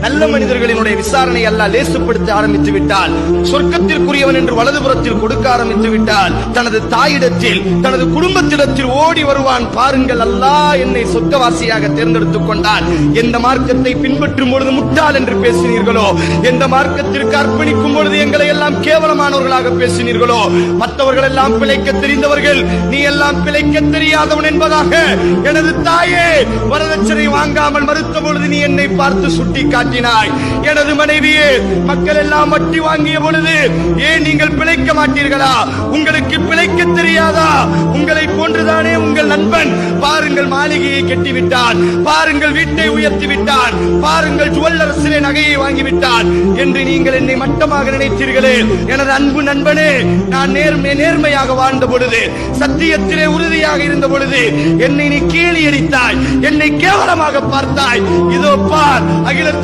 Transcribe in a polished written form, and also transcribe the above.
நல்ல மனிதர்களினுடைய விசாரணை அல்லாஹ் லேசுப்படுத்த ஆரம்பித்து விட்டால், சொர்க்கத்திற்குரியவன் என்று வலதுபுறத்தில் கொடுக்க ஆரம்பித்து விட்டால், தனது தாயிடத்தில் தனது குடும்பத்திடத்தில் ஓடி வருவான். பாருங்கள், அல்லாஹ் என்னை சொர்க்கவாசியாக தேர்ந்தெடுத்துக் கொண்டான். எந்த மார்க்கத்தை பின்பற்றும் பொழுது முட்டாள் என்று பேசினீர்களோ, எந்த மார்க்கத்திற்கு அர்ப்பணிக்கும் பொழுது எங்களை எல்லாம் கேவலமானவர்களாக பேசினீர்களோ, மற்றவர்கள் எல்லாம் பிழைக்க தெரிந்தவர்கள், நீ எல்லாம் பிழைக்க தெரியாதவன் என்பதாக எனது தாயே வரதட்சணை வாங்காமல் மறுத்த பொழுது நீ என்னை பார்த்து சுட்டி காட்டினாய். எனது மனைவியே, மக்கள் எல்லாம் வட்டி வாங்கிய பொழுது ஏன் நீங்கள் பிழைக்க மாட்டீர்களா? உங்களுக்கு பிழைக்க தெரியாதா? உங்களை போன்றுதானே உங்கள் நண்பன். பாருங்கள், மாளிகையை கட்டிவிட்டான், பாருங்கள் வீட்டை உயர்த்தி விட்டான், பாருங்கள் ஜுவல்லரசிலே நகையை வாங்கிவிட்டான் என்று நீங்கள் என்னை மட்டமாக நினைத்தீர்களே. எனது அன்பு நண்பனே, நான் நேர்மையாக வாழ்ந்த பொழுது, சத்தியத்திலே உறுதியாக இருந்த பொழுது என்னை நீ கேலி அடித்தாய், என்னை கேவலமாக பார்த்தாய். இதோ பார், அகில